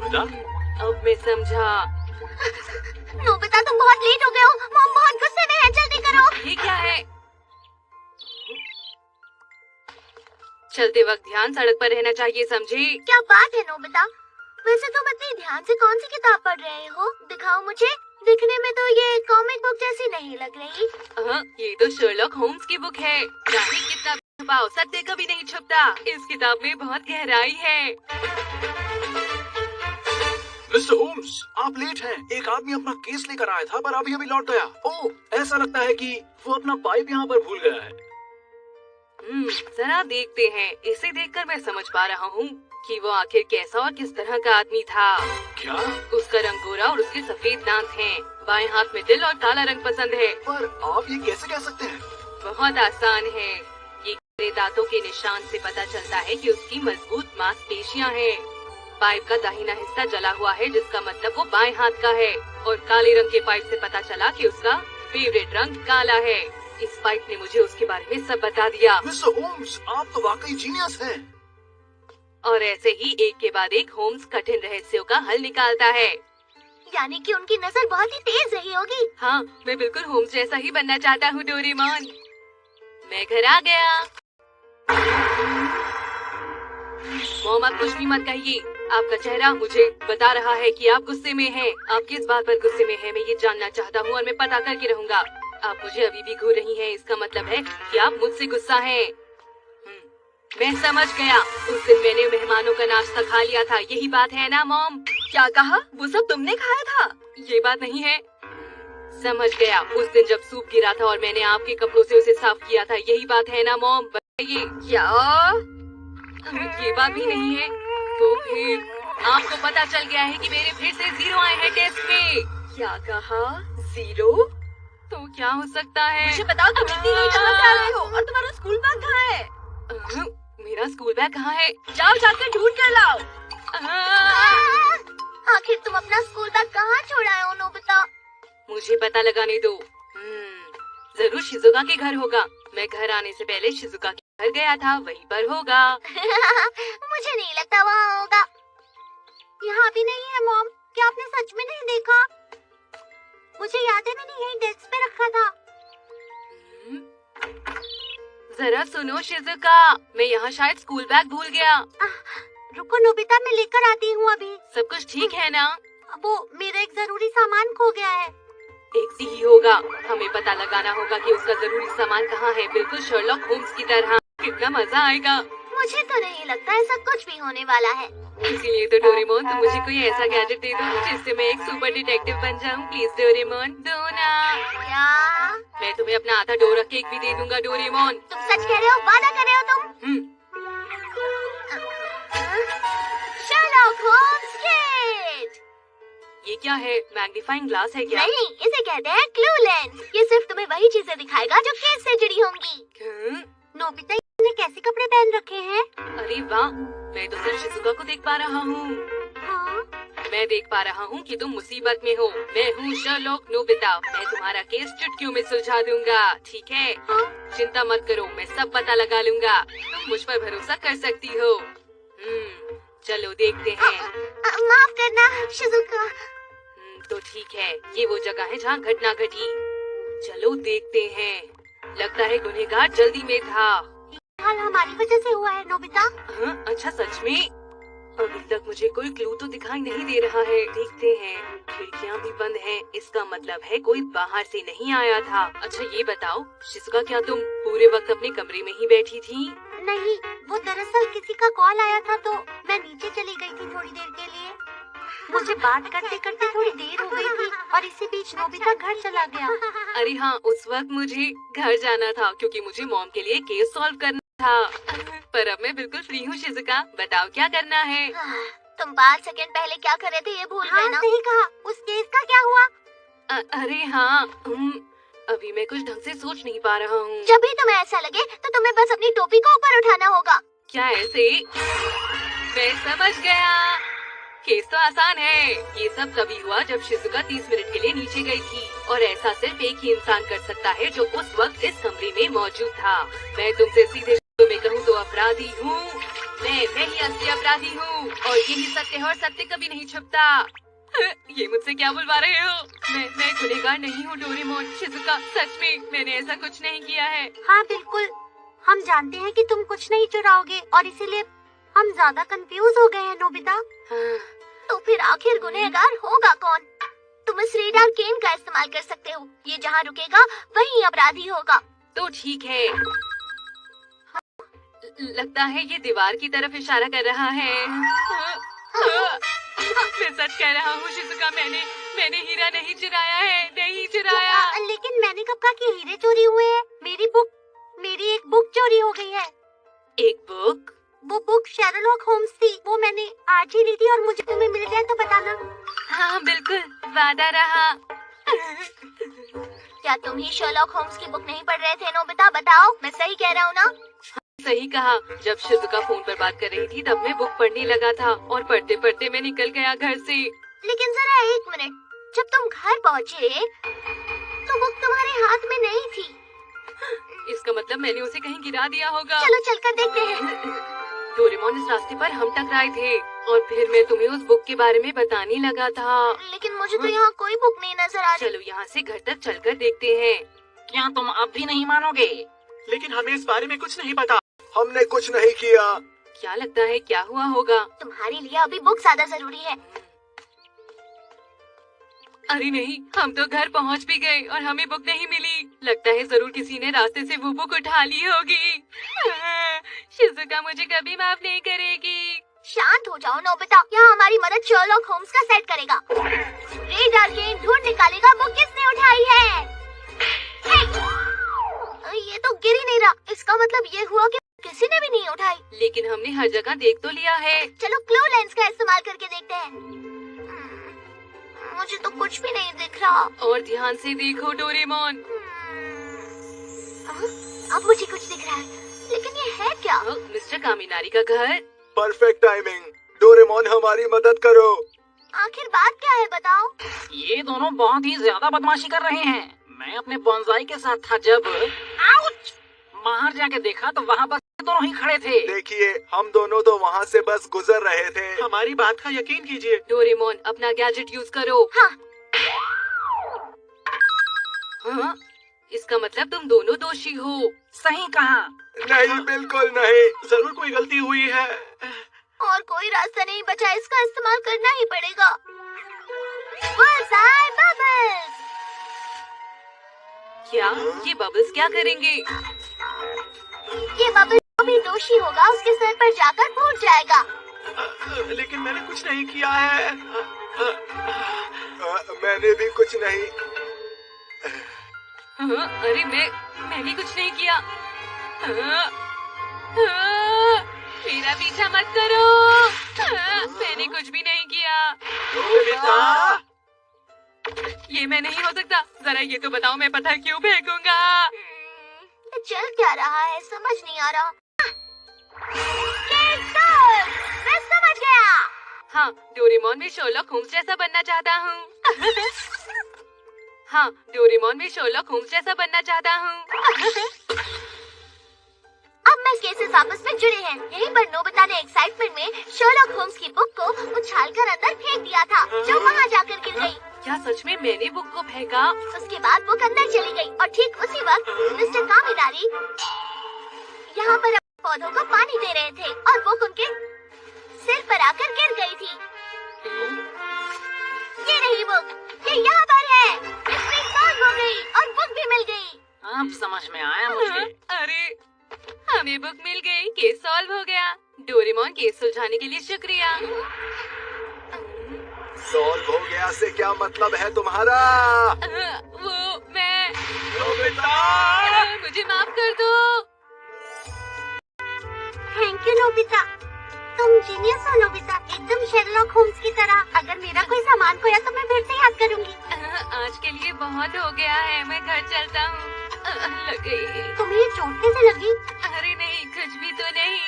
Nobita? अब मैं समझा। नोबिता तुम बहुत लेट हो गए हो। मॉम बहुत गुस्से में है, जल्दी करो। ये क्या है? चलते वक्त ध्यान सड़क पर रहना चाहिए, समझी? क्या बात है नोबिता, वैसे तुम इतनी ध्यान से कौन सी किताब पढ़ रहे हो? दिखाओ मुझे। दिखने में तो ये कॉमिक बुक जैसी नहीं लग रही। ये तो शर्लॉक होम्स की बुक है। चाहे कितना भी छुपाओ, सत्य कभी नहीं छुपता। इस किताब में बहुत गहराई है। मिस्टर होम्स, आप लेट हैं। एक आदमी अपना केस लेकर आया था पर अभी अभी लौट गया। ओह, ऐसा लगता है कि वो अपना पाइप यहाँ पर भूल गया है। जरा देखते हैं। इसे देखकर मैं समझ पा रहा हूँ कि वो आखिर कैसा और किस तरह का आदमी था। क्या? उसका रंग गोरा और उसके सफेद दांत हैं। बाएं हाथ में दिल और काला रंग पसंद है। पर आप ये कैसे कह सकते हैं? बहुत आसान है। ये गहरे दांतों के निशान से पता चलता है कि उसकी मजबूत मांसपेशियां हैं। पाइप का दाहिना हिस्सा जला हुआ है, जिसका मतलब वो बाएं हाथ का है। और काले रंग के पाइप से पता चला कि उसका फेवरेट रंग काला है। इस पाइप ने मुझे उसके बारे में सब बता दिया। मिस्टर होम्स, आप तो वाकई जीनियस हैं। और ऐसे ही एक के बाद एक होम्स कठिन रहस्यों का हल निकालता है। यानी कि उनकी नजर बहुत ही तेज रही होगी। हाँ, मैं बिल्कुल होम्स जैसा ही बनना चाहता हूँ डोरेमोन। मैं घर आ गया। मॉम, आप कुछ भी मत कहिए। आपका चेहरा मुझे बता रहा है कि आप गुस्से में हैं। आप किस बात पर गुस्से में हैं, मैं ये जानना चाहता हूँ और मैं पता करके रहूँगा। आप मुझे अभी भी घूर रही हैं, इसका मतलब है कि आप मुझसे गुस्सा हैं। मैं समझ गया। उस दिन मैंने मेहमानों का नाश्ता खा लिया था, यही बात है ना मॉम? क्या कहा? वो सब तुमने खाया था? ये बात नहीं है। समझ गया। उस दिन जब सूप गिरा था और मैंने आपके कपड़ों से उसे साफ किया था, यही बात है ना मॉम? बताइए। क्या? ये बात भी नहीं है। तो फिर आपको पता चल गया है कि मेरे फिर से 0 आए हैं टेस्ट में। क्या कहा? 0? तो क्या हो सकता है? मुझे बताओ तुम इतनी लेट कहाँ जा रहे हो और तुम्हारा स्कूल बैग कहाँ है? मेरा स्कूल बैग कहाँ है? जाओ जाकर ढूंढ कर लाओ। आखिर तुम अपना स्कूल बैग कहाँ छोड़ा है नोबिता? मुझे पता लगाने दो। जरूर शिजुका के घर होगा। मैं घर आने से पहले शिजुका के घर गया था, वहीं पर होगा। मुझे नहीं लगता वहाँ होगा। यहाँ भी नहीं है मॉम। क्या आपने सच में नहीं देखा? मुझे याद है मैंने यही डेस्क पे रखा था। जरा सुनो शिजुका, मैं यहाँ शायद स्कूल बैग भूल गया। रुको नोबिता, मैं लेकर आती हूँ अभी। सब कुछ ठीक है ना? वो मेरा एक जरूरी सामान खो गया है। एक सी ही होगा। हमें पता लगाना होगा कि उसका जरूरी सामान कहाँ है, बिल्कुल शर्लॉक होम्स की तरह। कितना मजा आएगा। मुझे तो नहीं लगता ऐसा कुछ भी होने वाला है। इसीलिए तो डोरेमोन, तुम मुझे कोई ऐसा गैजेट दे दो जिससे मैं एक सुपर डिटेक्टिव बन जाऊं। प्लीज डोरेमोन, दो ना। क्या? मैं तुम्हें अपना आधा डोरा केक भी दे दूंगा डोरेमोन। तुम सच कह रहे हो? वादा कर रहे हो तुम? Sherlock Holmes kit. ये क्या है? मैग्नीफाइंग ग्लास है क्या? नहीं, इसे कहते हैं क्लू लेंस। ये सिर्फ तुम्हें वही चीजें दिखाएगा जो केस से जुड़ी होंगी। नोबिता ने कैसे कपड़े पहन रखे हैं? अरे वाह, मैं तो सिर्फ शिजुका को देख पा रहा हूँ। हाँ? मैं देख पा रहा हूँ कि तुम मुसीबत में हो। मैं हूँ शर्लॉक नोबिता। मैं तुम्हारा केस चुटकियों में सुलझा दूंगा, ठीक है? हाँ? चिंता मत करो, मैं सब पता लगा लूंगा। तुम मुझ पर भरोसा कर सकती हो। चलो देखते हैं। माफ करना शिजुका। तो ठीक है, ये वो जगह है जहाँ घटना घटी। चलो देखते हैं। लगता है गुनहगार जल्दी में था। हाल हमारी वजह से हुआ है नोबिता। अच्छा, सच में? अभी तक मुझे कोई क्लू तो दिखाई नहीं दे रहा है। देखते हैं। खिड़कियाँ भी बंद हैं, इसका मतलब है कोई बाहर से नहीं आया था। अच्छा ये बताओ शिजुका, क्या तुम पूरे वक्त अपने कमरे में ही बैठी थी? नहीं, वो दरअसल किसी का कॉल आया था तो मैं नीचे चली गई थी थोड़ी देर के लिए। मुझे बात करते करते थोड़ी देर हो गई थी और इसी बीच नोबिता घर चला गया। अरे हाँ, उस वक्त मुझे घर जाना था क्योंकि मुझे मॉम के लिए केस सॉल्व करना था। पर अब मैं बिल्कुल फ्री हूँ शिजुका, बताओ क्या करना है? तुम 5 सेकंड पहले क्या कर रहे थे ये भूल गए ना? सही कहा। उस केस का क्या हुआ? अरे हाँ, अभी मैं कुछ ढंग से सोच नहीं पा रहा हूँ। जब भी तुम्हें ऐसा लगे तो तुम्हें बस अपनी टोपी को ऊपर उठाना होगा। क्या ऐसे? मैं समझ गया। केस तो आसान है। ये सब तभी हुआ जब शिजुका 30 मिनट के लिए नीचे गई थी और ऐसा सिर्फ एक ही इंसान कर सकता है जो उस वक्त इस कमरे में मौजूद था। मैं तुमसे सीधे शब्दों में कहूँ तो अपराधी हूँ मैं ही असली अपराधी हूँ और यही सत्य है और सत्य कभी नहीं छुपता। ये मुझसे क्या बुलवा रहे हो? मैं गुनहगार नहीं हूँ डोरेमोन। शिजुका, सच में मैंने ऐसा कुछ नहीं किया है। हाँ बिल्कुल, हम जानते हैं कि तुम कुछ नहीं चुराओगे और इसीलिए हम ज्यादा कंफ्यूज हो गए हैं नोबिता। तो फिर आखिर गुनहगार होगा कौन? तुम इस रेडार केन का इस्तेमाल कर सकते हो। ये जहाँ रुकेगा वही अपराधी होगा। तो ठीक है। लगता है ये दीवार की तरफ इशारा कर रहा है। मैं सच कह रहा हूँ शिजुका, मैंने हीरा नहीं चुराया है, नहीं चुराया। लेकिन मैंने कब कहा कि हीरे चोरी हुए हैं? मेरी एक बुक चोरी हो गई है। एक बुक? वो बुक शेरलॉक होम्स थी। वो मैंने आज ही ली थी और मुझे तुम्हें मिल जाए तो बताना। हाँ बिल्कुल, वादा रहा। क्या तुम ही शर्लॉक होम्स की बुक नहीं पढ़ रहे थे नोबिता? बताओ, मैं सही कह रहा हूँ ना? सही कहा। जब शिजुका फोन पर बात कर रही थी तब मैं बुक पढ़ने लगा था और पढ़ते पढ़ते मैं निकल गया घर से। लेकिन जरा एक मिनट, जब तुम घर पहुँचे तो बुक तुम्हारे हाथ में नहीं थी। इसका मतलब मैंने उसे कहीं गिरा दिया होगा। चलो चलकर देखते हैं। डोरेमोन, इस रास्ते पर हम टकराए थे और फिर मैं तुम्हें उस बुक के बारे में बताने लगा था। लेकिन मुझे तो यहाँ कोई बुक नहीं नजर आ रही। चलो यहाँ से घर तक चलकर देखते हैं। क्या तुम अब भी नहीं मानोगे? लेकिन हमें इस बारे में कुछ नहीं पता। हमने कुछ नहीं किया। क्या लगता है क्या हुआ होगा? तुम्हारे लिए अभी बुक ज्यादा जरूरी है। अरे नहीं, हम तो घर पहुंच भी गए और हमें बुक नहीं मिली। लगता है जरूर किसी ने रास्ते से वो बुक उठा ली होगी। शिजुका मुझे कभी माफ नहीं करेगी। शांत हो जाओ नोबिता, यहाँ हमारी मदद शर्लॉक होम्स का सेट करेगा। रेडार केन ढूंढ निकालेगा बुक किसने उठाई है। ये तो गिर ही नहीं रहा। इसका मतलब ये हुआ कि किसी ने भी नहीं उठाई। लेकिन हमने हर जगह देख तो लिया है। चलो क्लू लेंस का इस्तेमाल करके देखते हैं। मुझे तो कुछ भी नहीं दिख रहा। और ध्यान से देखो डोरेमोन। अब मुझे कुछ दिख रहा है, लेकिन ये है क्या? मिस्टर कामिनारी का घर। Perfect timing. डोरेमोन, हमारी मदद करो। आखिर बात क्या है बताओ? ये दोनों बहुत ही ज्यादा बदमाशी कर रहे हैं। मैं अपने बोनसाई के साथ था जब आउच! बाहर जाके देखा तो वहाँ बस दोनों ही खड़े थे। देखिए, हम दोनों तो वहाँ से बस गुजर रहे थे। हमारी बात का यकीन कीजिए। डोरेमोन, अपना गैजेट यूज करो। हाँ। हाँ? इसका मतलब तुम दोनों दोषी हो। सही कहा। नहीं, बिल्कुल नहीं। जरूर कोई गलती हुई है। और कोई रास्ता नहीं बचा, इसका इस्तेमाल करना ही पड़ेगा। Bullseye bubbles. क्या ये बबल्स क्या करेंगे? ये बबल्स जो भी दोषी होगा उसके सर पर जाकर फूट जाएगा। लेकिन मैंने कुछ नहीं किया है। मैंने भी कुछ नहीं। हाँ, अरे मैंने कुछ नहीं किया। मेरा पीछा मत करो। मैंने कुछ भी नहीं किया। ये मैं नहीं हो सकता। जरा ये तो बताओ, मैं पता क्यों फेंकूंगा? चल क्या रहा है समझ नहीं आ रहा। मैं समझ गया। हाँ, डोरेमोन में शर्लॉक होम्स जैसा बनना चाहता हूँ। हाँ, डोरेमोन में शर्लॉक होम्स जैसा बनना चाहता हूँ। अब मैं केसेस आपस में जुड़े हैं। यहीं पर नोबिता ने एक्साइटमेंट में शर्लॉक होम्स की बुक को उछालकर अंदर फेंक दिया था, जो वहाँ जाकर गिर गई। क्या सच में मैंने बुक को फेंका? उसके बाद बुक अंदर चली गई और ठीक उसी वक्त मिस्टर कामिनारी यहाँ पर पौधों को पानी दे रहे थे और बुक उनके सिर पर आकर गिर गई थी। ये रही बुक, ये यहाँ पर है। मिस्ट्री सॉल्व हो गई और बुक भी मिल गई। अब समझ में आया मुझे। अरे, हमें बुक मिल गई, केस सॉल्व हो गया। डोरेमोन, केस सुलझाने के लिए शुक्रिया। सॉल्व हो गया से क्या मतलब है तुम्हारा? वो मैं नोबिता! मुझे माफ कर दो। थैंक यू नोबिता, तुम जीनियस हो नोबिता, एकदम शेरलॉक होम्स की तरह। अगर मेरा कोई सामान खोया तो मैं फिर से याद करूंगी। आज के लिए बहुत हो गया है, मैं घर चलता हूँ। लग गई। तुम्हें चोट कैसे लगी? अरे नहीं, कुछ भी तो नहीं।